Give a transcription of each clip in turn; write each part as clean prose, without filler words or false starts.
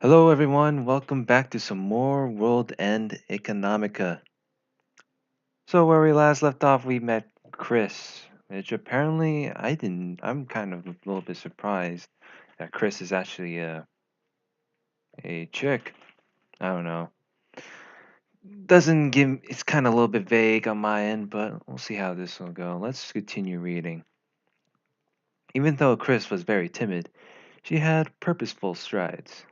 Hello, everyone. Welcome back to some more World End Economica. So, where we last left off, we met Chris, which apparently I didn't. I'm kind of a little bit surprised that Chris is actually a chick. I don't know. Doesn't give. It's kind of a little bit vague on my end, but we'll see how this will go. Let's continue reading. Even though Chris was very timid, she had purposeful strides.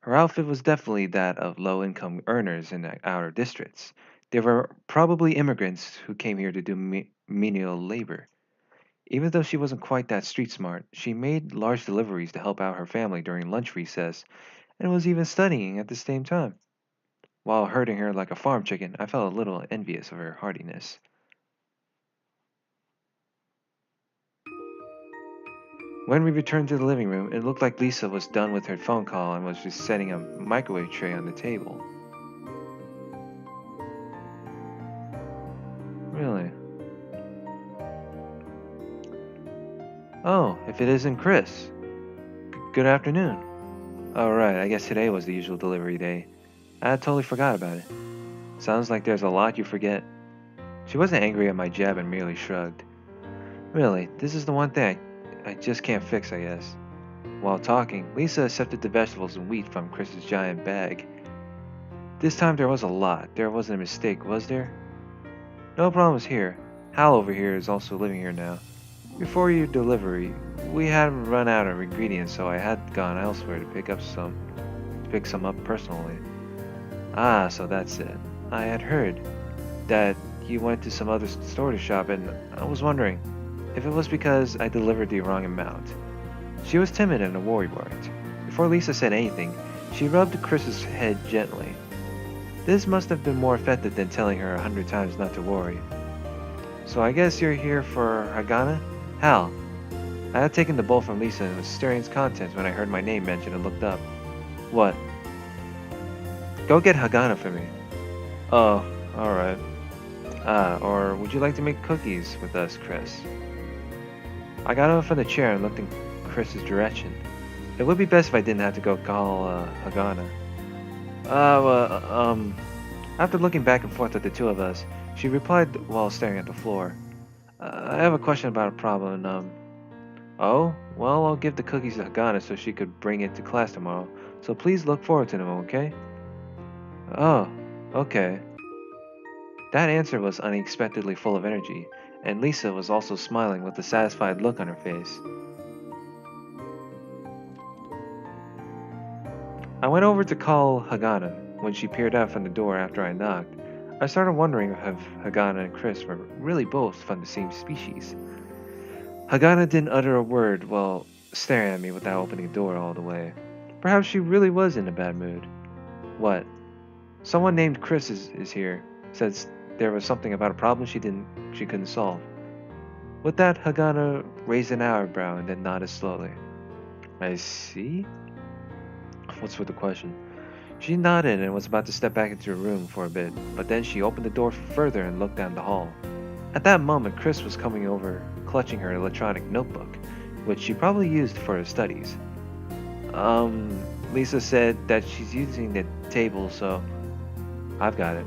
Her outfit was definitely that of low income earners in the outer districts. They were probably immigrants who came here to do menial labor. Even though she wasn't quite that street smart, she made large deliveries to help out her family during lunch recess and was even studying at the same time. While herding her like a farm chicken, I felt a little envious of her hardiness. When we returned to the living room, it looked like Lisa was done with her phone call and was just setting a microwave tray on the table. Really? Oh, if it isn't Chris. Good afternoon. Oh, right, I guess today was the usual delivery day. I had totally forgot about it. Sounds like there's a lot you forget. She wasn't angry at my jab and merely shrugged. Really, this is the one thing I just can't fix, I guess. While talking, Lisa accepted the vegetables and wheat from Chris's giant bag. This time there was a lot. There wasn't a mistake, was there? No problems here. Hal over here is also living here now. Before your delivery, we had run out of ingredients, so I had gone elsewhere to pick some up personally. Ah, so that's it. I had heard that you went to some other store to shop, and I was wondering if it was because I delivered the wrong amount. She was timid and a worrywart. Before Lisa said anything, she rubbed Chris's head gently. This must have been more effective than telling her 100 times not to worry. So I guess you're here for Hagana? Hal. I had taken the bowl from Lisa and was stirring its contents when I heard my name mentioned and looked up. What? Go get Hagana for me. Oh, alright. Ah, or would you like to make cookies with us, Chris? I got up from the chair and looked in Chris's direction. It would be best if I didn't have to go call Hagana. After looking back and forth at the two of us, she replied while staring at the floor. I have a question about a problem. Oh, well, I'll give the cookies to Hagana so she could bring it to class tomorrow. So please look forward to them, okay? Oh, okay. That answer was unexpectedly full of energy, and Lisa was also smiling with a satisfied look on her face. I went over to call Hagana. When she peered out from the door after I knocked, I started wondering if Hagana and Chris were really both from the same species. Hagana didn't utter a word while staring at me without opening the door all the way. Perhaps she really was in a bad mood. What? Someone named Chris is here. Says there was something about a problem she couldn't solve. With that, Hagana raised an eyebrow and then nodded slowly. I see? What's with the question? She nodded and was about to step back into her room for a bit, but then she opened the door further and looked down the hall. At that moment, Chris was coming over, clutching her electronic notebook, which she probably used for her studies. Um, Lisa said that she's using the table, so I've got it.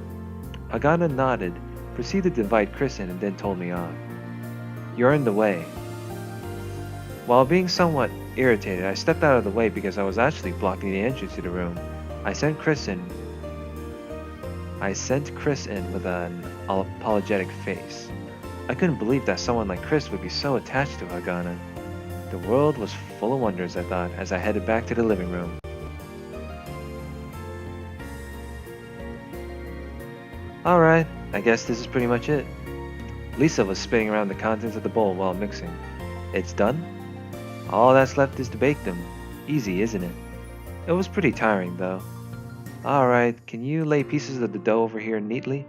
Hagana nodded, proceeded to invite Chris in, and then told me off. You're in the way. While being somewhat irritated, I stepped out of the way because I was actually blocking the entrance to the room. I sent Chris in. I sent Chris in with an apologetic face. I couldn't believe that someone like Chris would be so attached to Hagana. The world was full of wonders, I thought, as I headed back to the living room. Alright, I guess this is pretty much it. Lisa was spinning around the contents of the bowl while mixing. It's done? All that's left is to bake them. Easy, isn't it? It was pretty tiring, though. Alright, can you lay pieces of the dough over here neatly?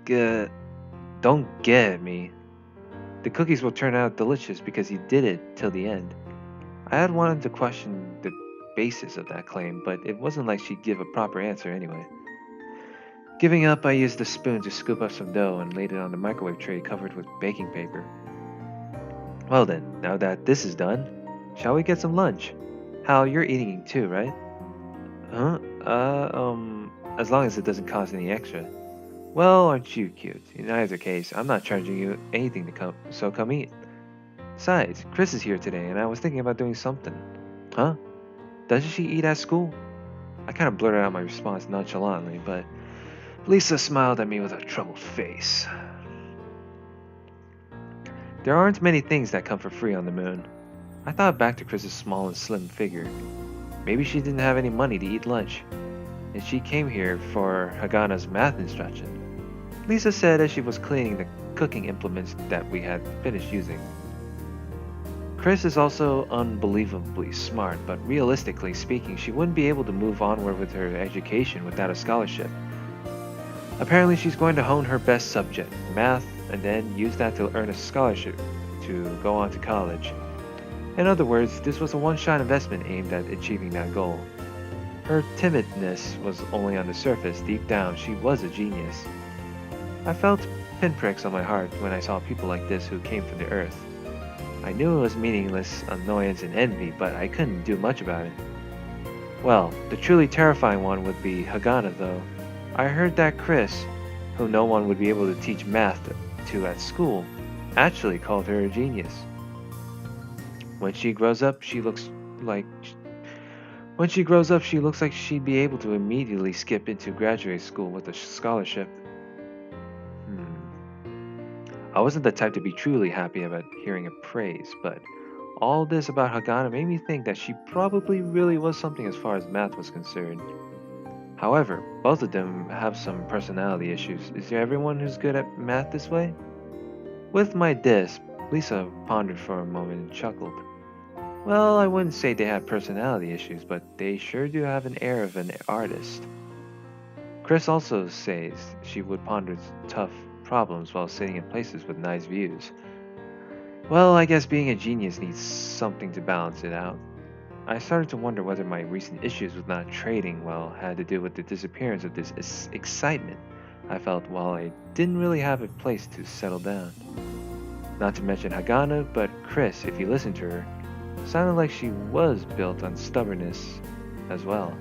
Good. Don't get at me. The cookies will turn out delicious because you did it till the end. I had wanted to question the basis of that claim, but it wasn't like she'd give a proper answer anyway. Giving up, I used a spoon to scoop up some dough and laid it on the microwave tray covered with baking paper. Well then, now that this is done, shall we get some lunch? Hal, you're eating too, right? Huh? As long as it doesn't cost any extra. Well, aren't you cute? In either case, I'm not charging you anything to come, so come eat. Besides, Chris is here today, and I was thinking about doing something. Huh? Doesn't she eat at school? I kind of blurted out my response nonchalantly, but Lisa smiled at me with a troubled face. There aren't many things that come for free on the moon. I thought back to Chris's small and slim figure. Maybe she didn't have any money to eat lunch, and she came here for Hagana's math instruction. Lisa said as she was cleaning the cooking implements that we had finished using. Chris is also unbelievably smart, but realistically speaking, she wouldn't be able to move onward with her education without a scholarship. Apparently, she's going to hone her best subject, math, and then use that to earn a scholarship to go on to college. In other words, this was a one-shot investment aimed at achieving that goal. Her timidness was only on the surface. Deep down, she was a genius. I felt pinpricks on my heart when I saw people like this who came from the earth. I knew it was meaningless annoyance and envy, but I couldn't do much about it. Well, the truly terrifying one would be Hagana, though. I heard that Chris, who no one would be able to teach math to at school, actually called her a genius. When she grows up, she looks like she'd be able to immediately skip into graduate school with a scholarship. I wasn't the type to be truly happy about hearing a praise, but all this about Hagana made me think that she probably really was something as far as math was concerned. However, both of them have some personality issues. Is there everyone who's good at math this way? With my disc, Lisa pondered for a moment and chuckled. Well, I wouldn't say they have personality issues, but they sure do have an air of an artist. Chris also says she would ponder tough problems while sitting in places with nice views. Well, I guess being a genius needs something to balance it out. I started to wonder whether my recent issues with not trading well had to do with the disappearance of this excitement I felt while I didn't really have a place to settle down. Not to mention Hagana, but Chris, if you listen to her, sounded like she was built on stubbornness as well.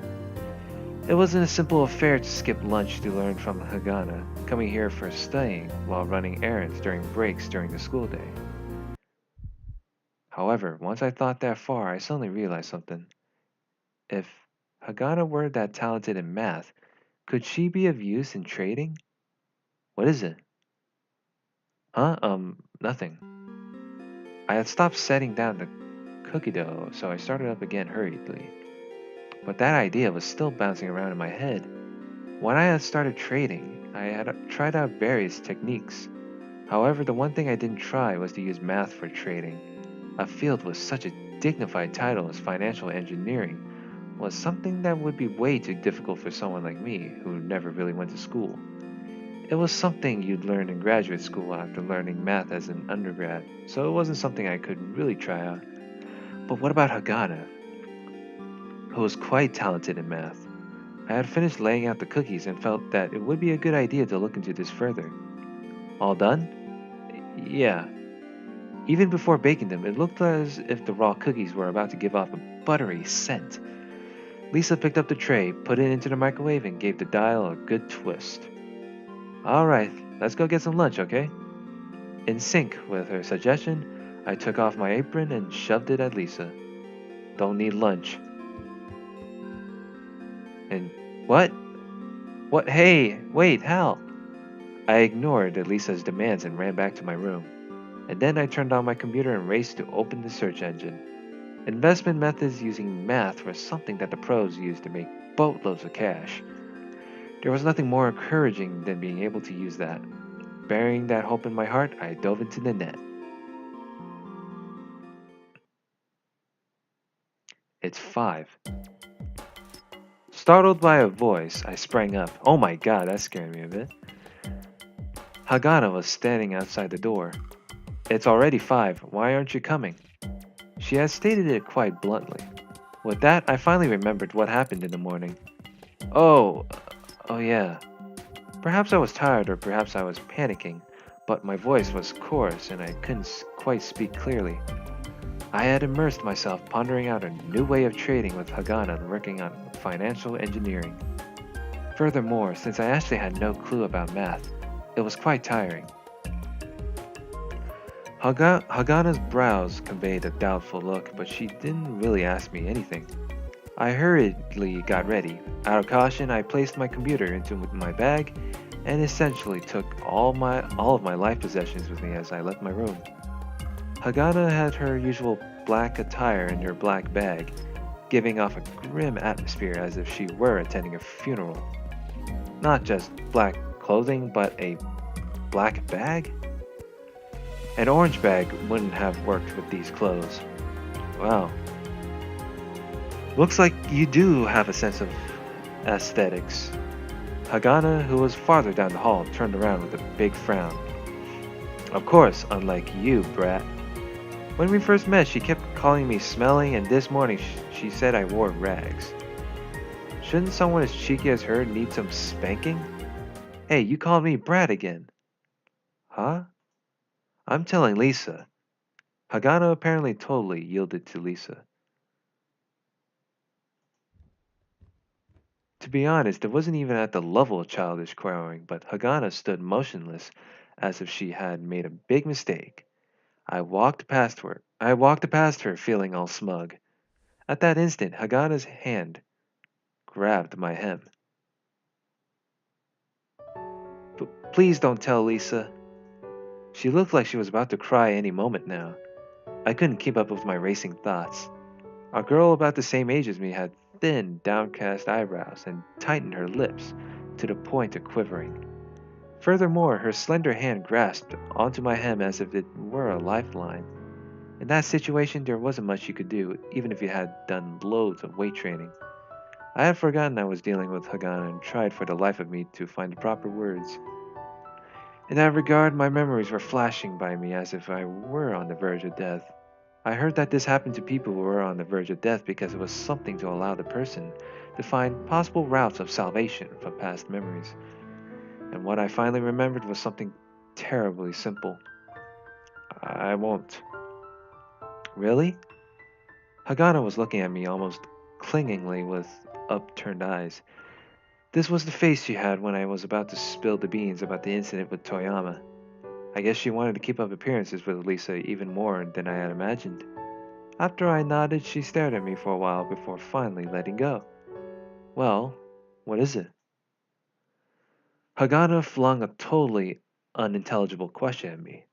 It wasn't a simple affair to skip lunch to learn from Hagana, coming here for studying while running errands during breaks during the school day. However, once I thought that far, I suddenly realized something. If Hagana were that talented in math, could she be of use in trading? What is it? Huh? Nothing. I had stopped setting down the cookie dough, so I started up again hurriedly. But that idea was still bouncing around in my head. When I had started trading, I had tried out various techniques. However, the one thing I didn't try was to use math for trading. A field with such a dignified title as financial engineering was something that would be way too difficult for someone like me who never really went to school. It was something you'd learn in graduate school after learning math as an undergrad, so it wasn't something I could really try out. But what about Hagana, who was quite talented in math? I had finished laying out the cookies and felt that it would be a good idea to look into this further. All done? Yeah. Even before baking them, it looked as if the raw cookies were about to give off a buttery scent. Lisa picked up the tray, put it into the microwave, and gave the dial a good twist. Alright, let's go get some lunch, okay? In sync with her suggestion, I took off my apron and shoved it at Lisa. Don't need lunch. And what? What? Hey, wait, Hal! I ignored Lisa's demands and ran back to my room. And then I turned on my computer and raced to open the search engine. Investment methods using math were something that the pros used to make boatloads of cash. There was nothing more encouraging than being able to use that. Burying that hope in my heart, I dove into the net. It's 5. Startled by a voice, I sprang up. Oh my god, that scared me a bit. Hagana was standing outside the door. It's already 5. Why aren't you coming? She had stated it quite bluntly. With that, I finally remembered what happened in the morning. Oh, oh yeah. Perhaps I was tired or perhaps I was panicking, but my voice was coarse and I couldn't quite speak clearly. I had immersed myself pondering out a new way of trading with Hagana and working on financial engineering. Furthermore, since I actually had no clue about math, it was quite tiring. Hagana's brows conveyed a doubtful look, but she didn't really ask me anything. I hurriedly got ready. Out of caution, I placed my computer into my bag and essentially took all of my life possessions with me as I left my room. Hagana had her usual black attire in her black bag, giving off a grim atmosphere as if she were attending a funeral. Not just black clothing, but a black bag? An orange bag wouldn't have worked with these clothes. Wow. Looks like you do have a sense of aesthetics. Hagana, who was farther down the hall, turned around with a big frown. Of course, unlike you, brat. When we first met, she kept calling me smelly, and this morning she said I wore rags. Shouldn't someone as cheeky as her need some spanking? Hey, you called me brat again. Huh? I'm telling Lisa. Hagana apparently totally yielded to Lisa. To be honest, it wasn't even at the level of childish quarreling, but Hagana stood motionless as if she had made a big mistake. I walked past her feeling all smug. At that instant, Hagana's hand grabbed my hem. Please don't tell Lisa. She looked like she was about to cry any moment now. I couldn't keep up with my racing thoughts. A girl about the same age as me had thin, downcast eyebrows and tightened her lips to the point of quivering. Furthermore, her slender hand grasped onto my hem as if it were a lifeline. In that situation, there wasn't much you could do, even if you had done loads of weight training. I had forgotten I was dealing with Hagana and tried for the life of me to find the proper words. In that regard, my memories were flashing by me as if I were on the verge of death. I heard that this happened to people who were on the verge of death because it was something to allow the person to find possible routes of salvation from past memories. And what I finally remembered was something terribly simple. I won't. Really? Hagana was looking at me almost clingingly with upturned eyes. This was the face she had when I was about to spill the beans about the incident with Toyama. I guess she wanted to keep up appearances with Lisa even more than I had imagined. After I nodded, she stared at me for a while before finally letting go. Well, what is it? Hagana flung a totally unintelligible question at me,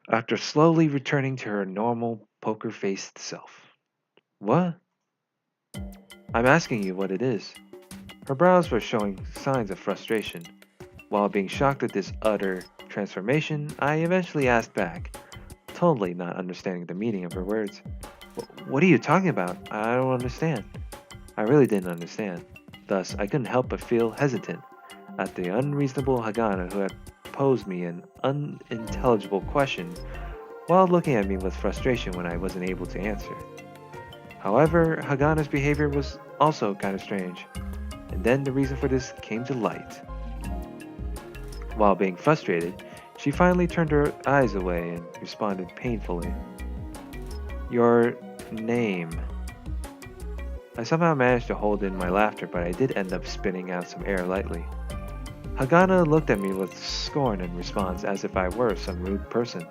after slowly returning to her normal, poker-faced self. What? I'm asking you what it is. Her brows were showing signs of frustration. While being shocked at this utter transformation, I eventually asked back, totally not understanding the meaning of her words. What are you talking about? I don't understand. I really didn't understand. Thus, I couldn't help but feel hesitant at the unreasonable Hagana who had posed me an unintelligible question while looking at me with frustration when I wasn't able to answer. However, Hagana's behavior was also kind of strange, and then the reason for this came to light. While being frustrated, she finally turned her eyes away and responded painfully. Your name. I somehow managed to hold in my laughter, but I did end up spitting out some air lightly. Hagana looked at me with scorn in response as if I were some rude person.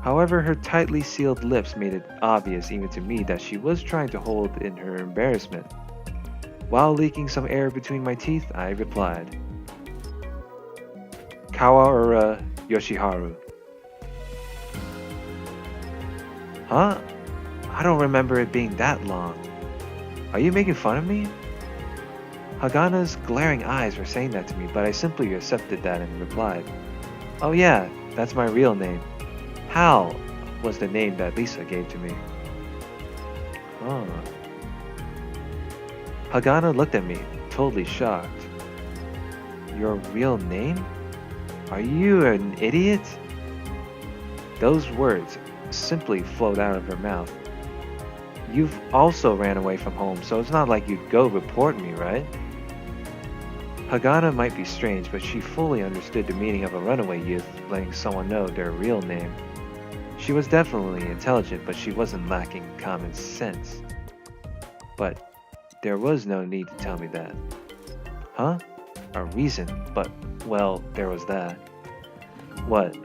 However, her tightly sealed lips made it obvious even to me that she was trying to hold in her embarrassment. While leaking some air between my teeth, I replied, Kawaura Yoshiharu. Huh? I don't remember it being that long. Are you making fun of me? Hagana's glaring eyes were saying that to me, but I simply accepted that and replied, Oh yeah, that's my real name. Hal was the name that Lisa gave to me. Huh. Hagana looked at me, totally shocked. Your real name? Are you an idiot? Those words simply flowed out of her mouth. You've also ran away from home, so it's not like you'd go report me, right? Hagana might be strange, but she fully understood the meaning of a runaway youth letting someone know their real name. She was definitely intelligent, but she wasn't lacking common sense. But there was no need to tell me that. Huh? A reason, but, well, there was that. What?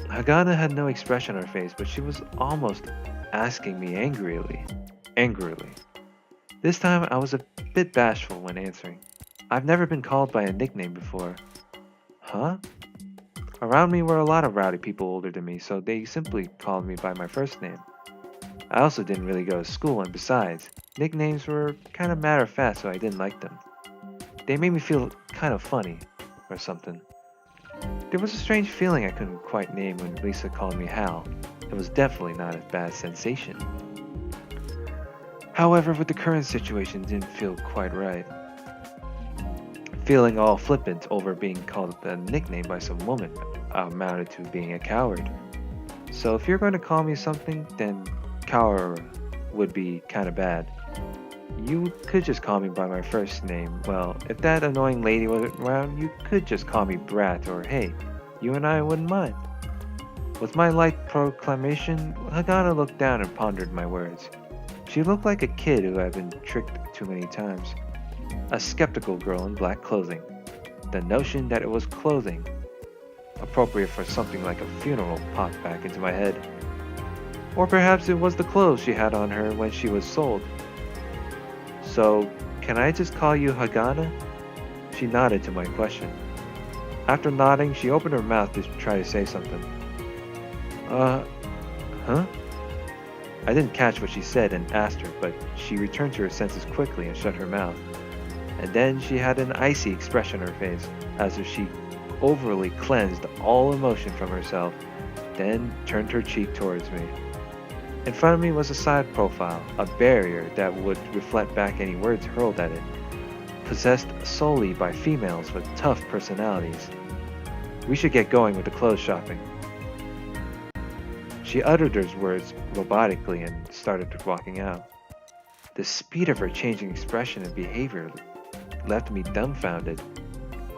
Hagana had no expression on her face, but she was almost asking me angrily. Angrily. This time I was a bit bashful when answering. I've never been called by a nickname before. Huh? Around me were a lot of rowdy people older than me, so they simply called me by my first name. I also didn't really go to school, and besides, nicknames were kind of matter of fact, so I didn't like them. They made me feel kind of funny, or something. There was a strange feeling I couldn't quite name when Lisa called me Hal. It was definitely not a bad sensation. However, with the current situation, it didn't feel quite right. Feeling all flippant over being called a nickname by some woman amounted to being a coward. So if you're going to call me something, then coward would be kind of bad. You could just call me by my first name. Well, if that annoying lady wasn't around, you could just call me Brat or Hey. You and I wouldn't mind. With my light proclamation, Hagana looked down and pondered my words. She looked like a kid who had been tricked too many times. A skeptical girl in black clothing. The notion that it was clothing, appropriate for something like a funeral, popped back into my head. Or perhaps it was the clothes she had on her when she was sold. So, can I just call you Hagana? She nodded to my question. After nodding, she opened her mouth to try to say something. Uh, huh? I didn't catch what she said and asked her, but she returned to her senses quickly and shut her mouth. And then she had an icy expression on her face, as if she overly cleansed all emotion from herself, then turned her cheek towards me. In front of me was a side profile, a barrier that would reflect back any words hurled at it, possessed solely by females with tough personalities. We should get going with the clothes shopping. She uttered those words robotically and started walking out. The speed of her changing expression and behavior left me dumbfounded.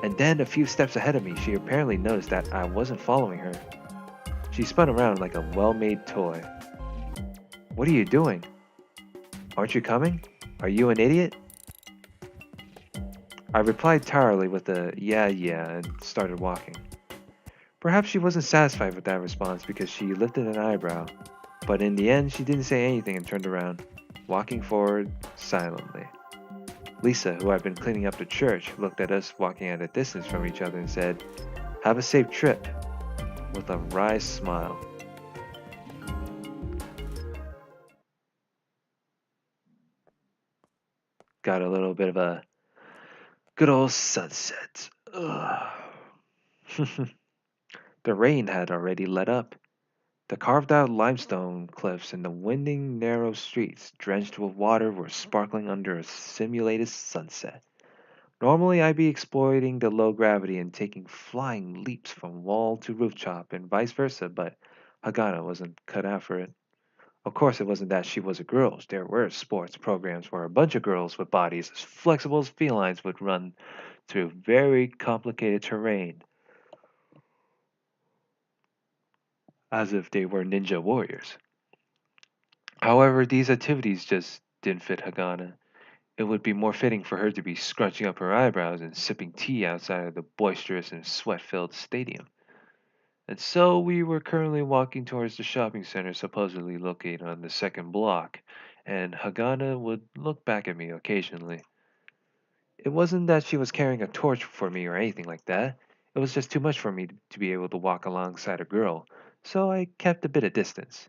And then, a few steps ahead of me, she apparently noticed that I wasn't following her. She spun around like a well made toy. What are you doing? Aren't you coming? Are you an idiot? I replied tiredly with a yeah, and started walking. Perhaps she wasn't satisfied with that response because she lifted an eyebrow, but in the end, she didn't say anything and turned around, walking forward silently. Lisa, who had been cleaning up the church, looked at us walking at a distance from each other and said, "Have a safe trip," with a wry smile. Got a little bit of a good old sunset. Ugh. The rain had already let up. The carved out limestone cliffs and the winding, narrow streets, drenched with water, were sparkling under a simulated sunset. Normally, I'd be exploiting the low gravity and taking flying leaps from wall to rooftop and vice versa, but Hagana wasn't cut out for it. Of course, it wasn't that she was a girl. There were sports programs where a bunch of girls with bodies as flexible as felines would run through very complicated terrain as if they were ninja warriors. However, these activities just didn't fit Hagana. It would be more fitting for her to be scrunching up her eyebrows and sipping tea outside of the boisterous and sweat filled stadium. And so we were currently walking towards the shopping center supposedly located on the second block, and Hagana would look back at me occasionally. It wasn't that she was carrying a torch for me or anything like that. It was just too much for me to be able to walk alongside a girl, so I kept a bit of distance.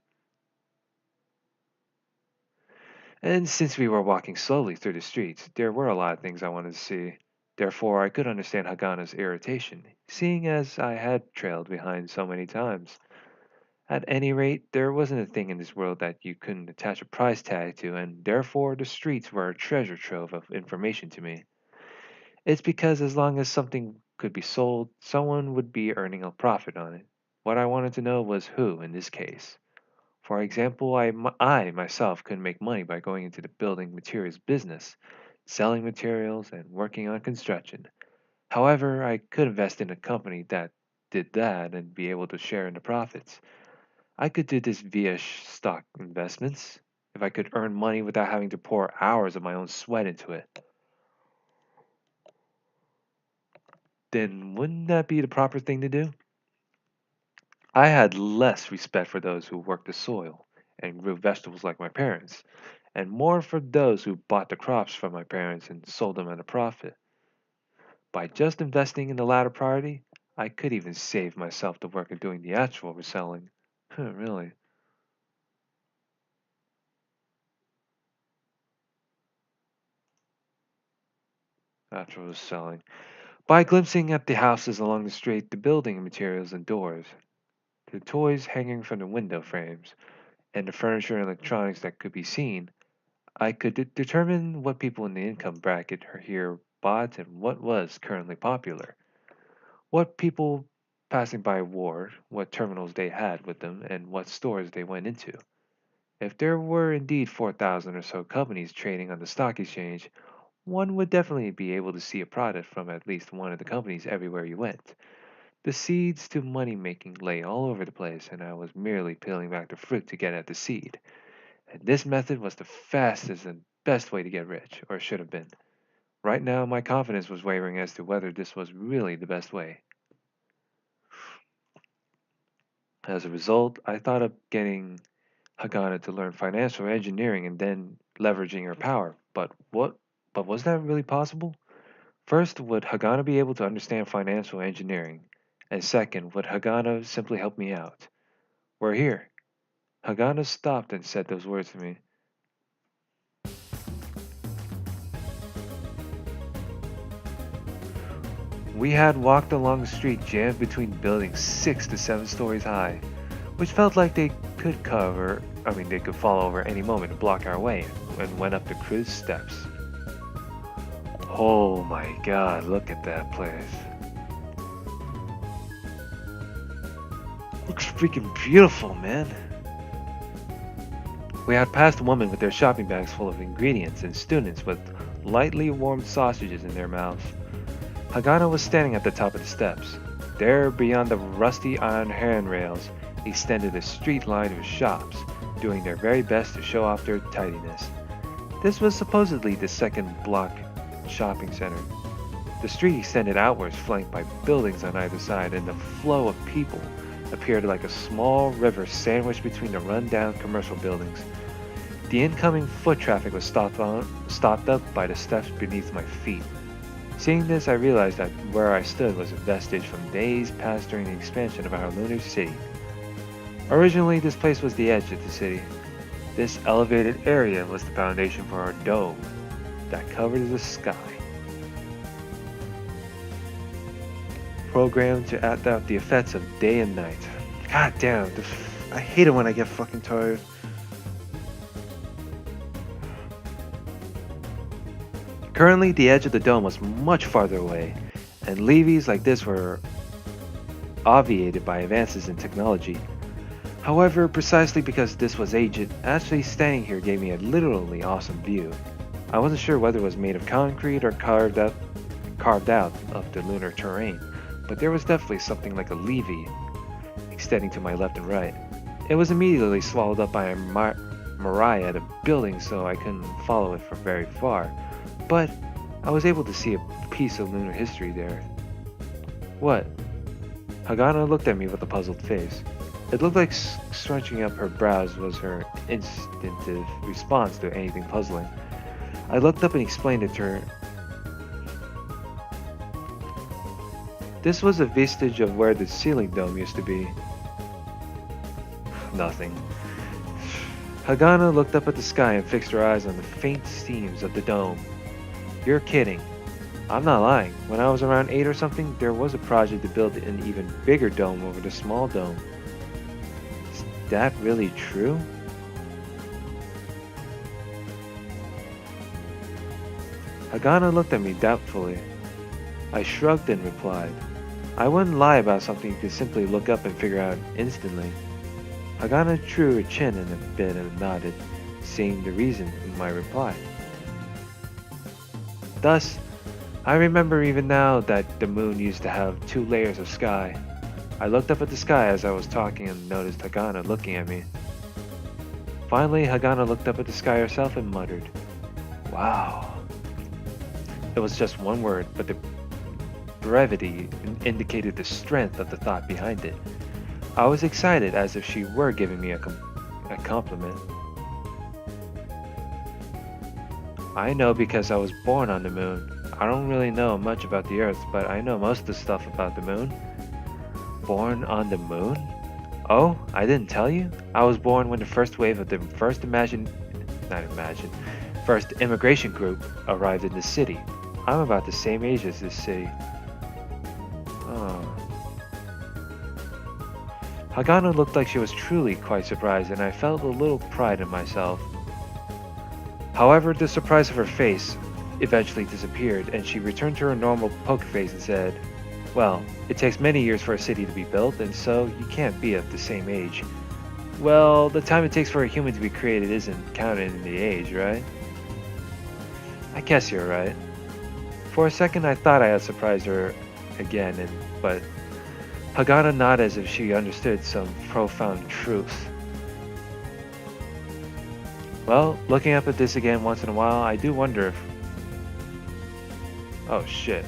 And since we were walking slowly through the streets, there were a lot of things I wanted to see. Therefore, I could understand Hagana's irritation, seeing as I had trailed behind so many times. At any rate, there wasn't a thing in this world that you couldn't attach a price tag to, and therefore the streets were a treasure trove of information to me. It's because as long as something could be sold, someone would be earning a profit on it. What I wanted to know was who in this case. For example, I myself could make money by going into the building materials business, selling materials, and working on construction. However, I could invest in a company that did that and be able to share in the profits. I could do this via stock investments. If I could earn money without having to pour hours of my own sweat into it, then wouldn't that be the proper thing to do? I had less respect for those who worked the soil and grew vegetables like my parents, and more for those who bought the crops from my parents and sold them at a profit. By just investing in the latter priority, I could even save myself the work of doing the actual reselling. Really, actual reselling. By glimpsing at the houses along the street, the building materials and doors, the toys hanging from the window frames, and the furniture and electronics that could be seen, I could determine what people in the income bracket here bought and what was currently popular, what people passing by wore, what terminals they had with them, and what stores they went into. If there were indeed 4,000 or so companies trading on the stock exchange, one would definitely be able to see a product from at least one of the companies everywhere you went. The seeds to money making lay all over the place, and I was merely peeling back the fruit to get at the seed. And this method was the fastest and best way to get rich, or should have been. Right now, my confidence was wavering as to whether this was really the best way. As a result, I thought of getting Hagana to learn financial engineering and then leveraging her power. But was that really possible? First, would Hagana be able to understand financial engineering? And second, would Hagana simply help me out? We're here. Hagana stopped and said those words to me. We had walked along a street jammed between buildings 6 to 7 stories high, which felt like they could fall over any moment to block our way, and went up the cruise steps. Oh my god, look at that place. Looks freaking beautiful, man. We had passed women with their shopping bags full of ingredients and students with lightly warmed sausages in their mouths. Hagana was standing at the top of the steps. There, beyond the rusty iron handrails, extended a street line of shops, doing their very best to show off their tidiness. This was supposedly the second block shopping center. The street extended outwards, flanked by buildings on either side, and the flow of people appeared like a small river sandwiched between the run-down commercial buildings. The incoming foot traffic was stopped up by the steps beneath my feet. Seeing this, I realized that where I stood was a vestige from days past during the expansion of our lunar city. Originally, this place was the edge of the city. This elevated area was the foundation for our dome that covered the sky. Programmed to act out the effects of day and night. God damn, I hate it when I get fucking tired. Currently, the edge of the dome was much farther away, and levees like this were obviated by advances in technology. However, precisely because this was ancient, actually standing here gave me a literally awesome view. I wasn't sure whether it was made of concrete or carved out of the lunar terrain, but there was definitely something like a levee extending to my left and right. It was immediately swallowed up by a myriad of buildings, so I couldn't follow it from very far, but I was able to see a piece of lunar history there. What? Hagana looked at me with a puzzled face. It looked like scrunching up her brows was her instinctive response to anything puzzling. I looked up and explained it to her. This was a vestige of where the ceiling dome used to be. Nothing. Hagana looked up at the sky and fixed her eyes on the faint seams of the dome. You're kidding. I'm not lying. When I was around 8 or something, there was a project to build an even bigger dome over the small dome. Is that really true? Hagana looked at me doubtfully. I shrugged and replied, I wouldn't lie about something you could simply look up and figure out instantly. Hagana drew her chin in a bit and nodded, seeing the reason in my reply. Thus, I remember even now that the moon used to have 2 layers of sky. I looked up at the sky as I was talking and noticed Hagana looking at me. Finally, Hagana looked up at the sky herself and muttered, "Wow." It was just one word, but the brevity indicated the strength of the thought behind it. I was excited as if she were giving me a compliment. I know because I was born on the moon. I don't really know much about the Earth, but I know most of the stuff about the moon. Born on the moon? Oh, I didn't tell you? I was born when the first wave of the first immigration group arrived in the city. I'm about the same age as this city. Oh. Hagana looked like she was truly quite surprised, and I felt a little pride in myself. However, the surprise of her face eventually disappeared, and she returned to her normal poker face and said, "Well, it takes many years for a city to be built, and so you can't be of the same age. Well, the time it takes for a human to be created isn't counted in the age, right?" I guess you're right. For a second, I thought I had surprised her again, but Hagana nodded as if she understood some profound truth. Well, looking up at this again once in a while, I do wonder if... Oh shit.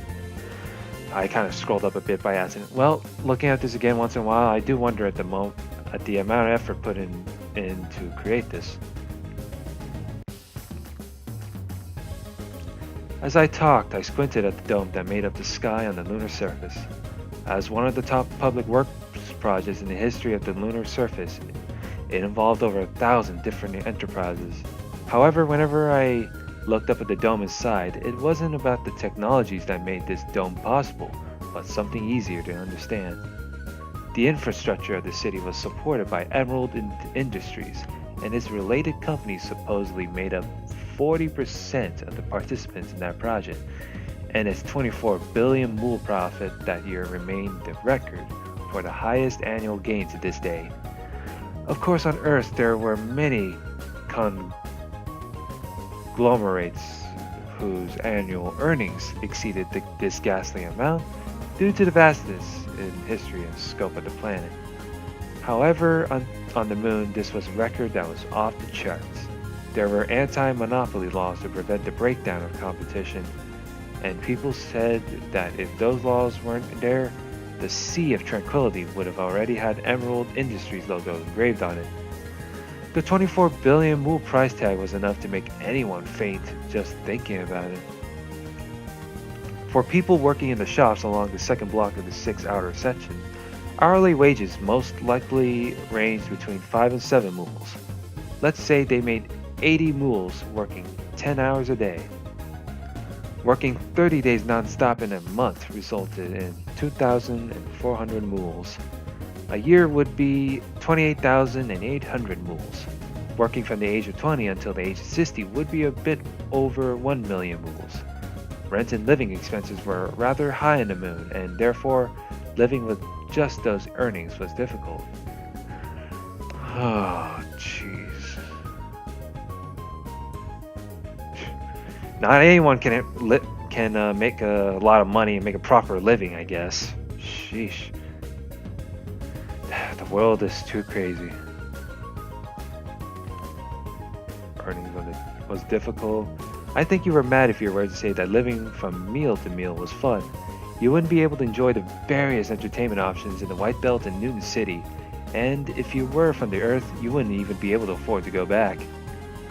I kind of scrolled up a bit by accident. Well, looking at this again once in a while, I do wonder at the amount of effort put in to create this. As I talked, I squinted at the dome that made up the sky on the lunar surface. As one of the top public works projects in the history of the lunar surface, it involved over 1,000 different enterprises. However, whenever I looked up at the dome inside, it wasn't about the technologies that made this dome possible, but something easier to understand. The infrastructure of the city was supported by Emerald Industries, and its related companies supposedly made up 40% of the participants in that project, and its 24 billion mul profit that year remained the record for the highest annual gain to this day. Of course, on Earth there were many conglomerates whose annual earnings exceeded this ghastly amount due to the vastness in history and scope of the planet. However, on the moon, this was a record that was off the charts. There were anti-monopoly laws to prevent the breakdown of competition, and people said that if those laws weren't there, the Sea of Tranquility would have already had Emerald Industries logo engraved on it. The 24 billion mul price tag was enough to make anyone faint just thinking about it. For people working in the shops along the second block of the 6 outer section, hourly wages most likely ranged between 5 and 7 muls. Let's say they made 80 muls working 10 hours a day. Working 30 days non-stop in a month resulted in 2,400 muls. A year would be 28,800 muls. Working from the age of 20 until the age of 60 would be a bit over 1 million muls. Rent and living expenses were rather high in the moon, and therefore living with just those earnings was difficult. Oh, jeez. Not anyone can make a lot of money and make a proper living, I guess. Sheesh. The world is too crazy. Earnings was difficult. I think you were mad if you were to say that living from meal to meal was fun. You wouldn't be able to enjoy the various entertainment options in the White Belt and Newton City, and if you were from the Earth, you wouldn't even be able to afford to go back.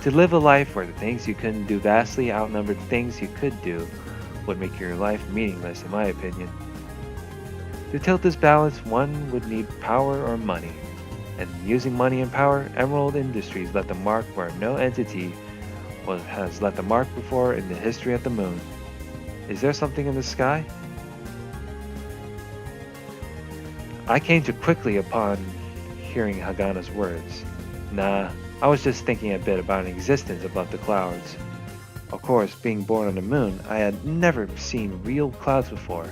To live a life where the things you couldn't do vastly outnumbered the things you could do would make your life meaningless, in my opinion. To tilt this balance, one would need power or money, and using money and power, Emerald Industries left a mark where no entity has left a mark before in the history of the moon. Is there something in the sky? I came to quickly upon hearing Hagana's words. Nah, I was just thinking a bit about an existence above the clouds. Of course, being born on the moon, I had never seen real clouds before,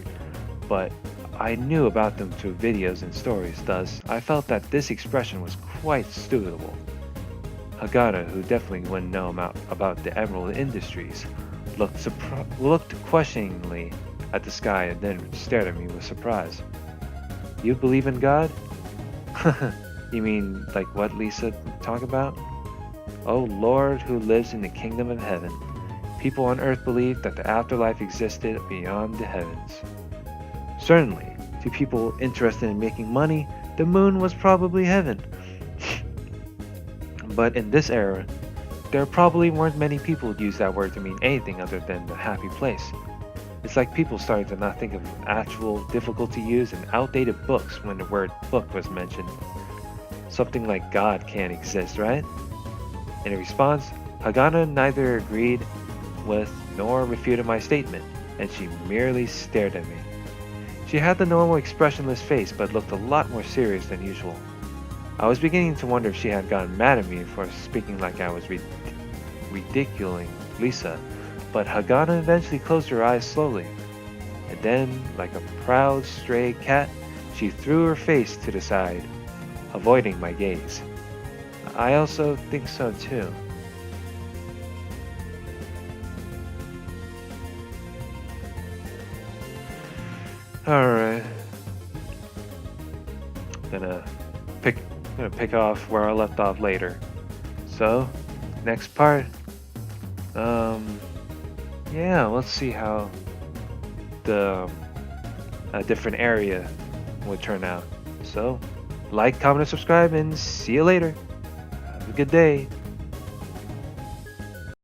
but I knew about them through videos and stories, thus I felt that this expression was quite suitable. Hagana, who definitely wouldn't know about the Emerald Industries, looked questioningly at the sky and then stared at me with surprise. You believe in God? You mean like what Lisa talked about? Oh Lord who lives in the kingdom of heaven. People on earth believed that the afterlife existed beyond the heavens. Certainly, to people interested in making money, the moon was probably heaven. But in this era, there probably weren't many people who used that word to mean anything other than the happy place. It's like people started to not think of actual difficult to use and outdated books when the word book was mentioned. Something like God can't exist, right? In response, Hagana neither agreed with nor refuted my statement, and she merely stared at me. She had the normal expressionless face but looked a lot more serious than usual. I was beginning to wonder if she had gotten mad at me for speaking like I was ridiculing Lisa, but Hagana eventually closed her eyes slowly, and then, like a proud stray cat, she threw her face to the side, avoiding my gaze. I also think so too. Alright, gonna pick gonna pick off where I left off later. So, next part, um, yeah, let's see how the a different area would turn out. So, like, comment, and subscribe, and see you later. Have a good day.